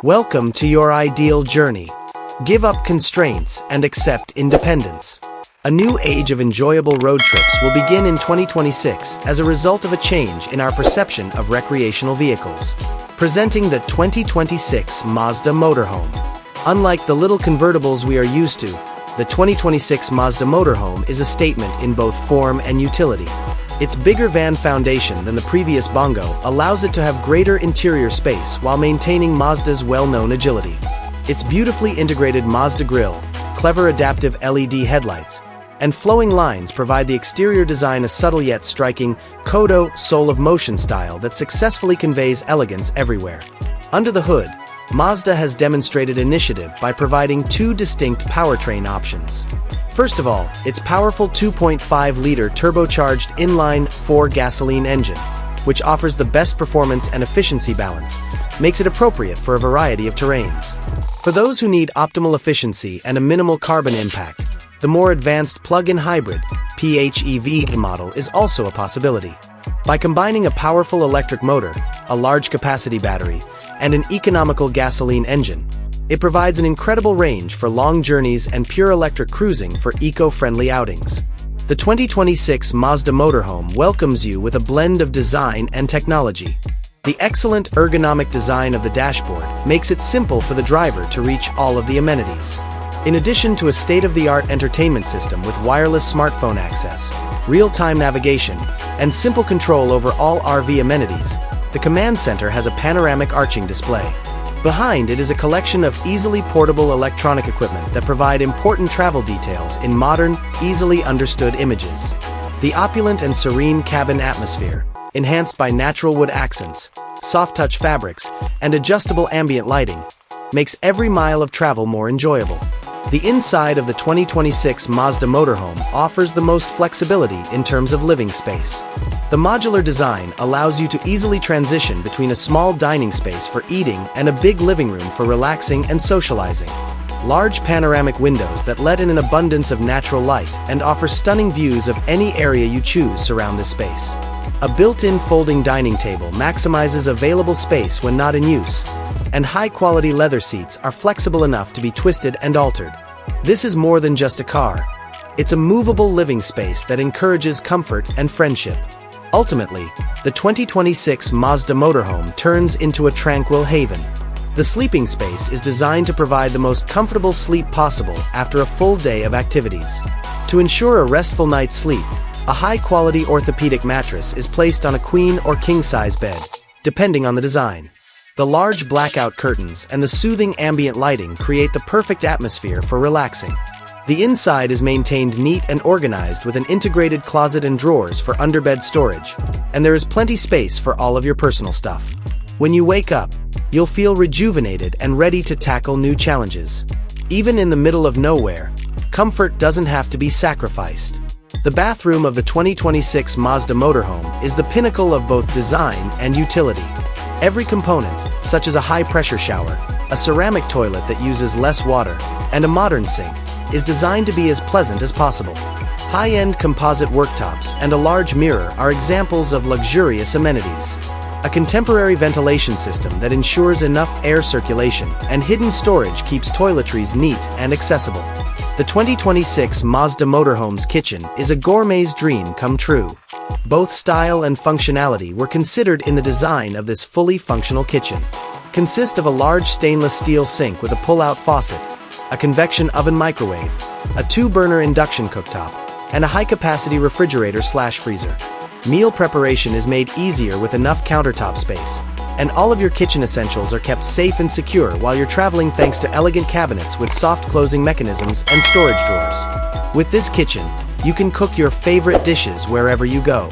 Welcome to your ideal journey. Give up constraints and accept independence. A new age of enjoyable road trips will begin in 2026 as a result of a change in our perception of recreational vehicles. Presenting the 2026 Mazda Motorhome. Unlike the little convertibles we are used to, the 2026 Mazda Motorhome is a statement in both form and utility. Its bigger van foundation than the previous Bongo allows it to have greater interior space while maintaining Mazda's well-known agility. Its beautifully integrated Mazda grille, clever adaptive LED headlights, and flowing lines provide the exterior design a subtle yet striking Kodo soul of motion style that successfully conveys elegance everywhere. Under the hood, Mazda has demonstrated initiative by providing two distinct powertrain options. First of all, its powerful 2.5-liter turbocharged inline-4 gasoline engine, which offers the best performance and efficiency balance, makes it appropriate for a variety of terrains. For those who need optimal efficiency and a minimal carbon impact, the more advanced plug-in hybrid PHEV model is also a possibility. By combining a powerful electric motor, a large capacity battery, and an economical gasoline engine, it provides an incredible range for long journeys and pure electric cruising for eco-friendly outings. The 2026 Mazda Motorhome welcomes you with a blend of design and technology. The excellent ergonomic design of the dashboard makes it simple for the driver to reach all of the amenities. In addition to a state-of-the-art entertainment system with wireless smartphone access, real-time navigation, and simple control over all RV amenities, the command center has a panoramic arching display. Behind it is a collection of easily portable electronic equipment that provide important travel details in modern, easily understood images. The opulent and serene cabin atmosphere, enhanced by natural wood accents, soft-touch fabrics, and adjustable ambient lighting, makes every mile of travel more enjoyable. The inside of the 2026 Mazda Motorhome offers the most flexibility in terms of living space. The modular design allows you to easily transition between a small dining space for eating and a big living room for relaxing and socializing. Large panoramic windows that let in an abundance of natural light and offer stunning views of any area you choose surround this space. A built-in folding dining table maximizes available space when not in use, and high-quality leather seats are flexible enough to be twisted and altered. This is more than just a car. It's a movable living space that encourages comfort and friendship. Ultimately, the 2026 Mazda Motorhome turns into a tranquil haven. The sleeping space is designed to provide the most comfortable sleep possible after a full day of activities. To ensure a restful night's sleep, a high-quality orthopedic mattress is placed on a queen or king-size bed, depending on the design. The large blackout curtains and the soothing ambient lighting create the perfect atmosphere for relaxing. The inside is maintained neat and organized with an integrated closet and drawers for underbed storage, and there is plenty space for all of your personal stuff. When you wake up, you'll feel rejuvenated and ready to tackle new challenges. Even in the middle of nowhere, comfort doesn't have to be sacrificed. The bathroom of the 2026 Mazda Motorhome is the pinnacle of both design and utility. Every component, such as a high-pressure shower, a ceramic toilet that uses less water, and a modern sink, is designed to be as pleasant as possible. High-end composite worktops and a large mirror are examples of luxurious amenities. A contemporary ventilation system that ensures enough air circulation and hidden storage keeps toiletries neat and accessible. The 2026 Mazda Motorhome's kitchen is a gourmet's dream come true. Both style and functionality were considered in the design of this fully functional kitchen. Consist of a large stainless steel sink with a pull-out faucet, a convection oven microwave, a 2-burner induction cooktop, and a high-capacity refrigerator/freezer. Meal preparation is made easier with enough countertop space, and all of your kitchen essentials are kept safe and secure while you're traveling thanks to elegant cabinets with soft closing mechanisms and storage drawers. With this kitchen, you can cook your favorite dishes wherever you go.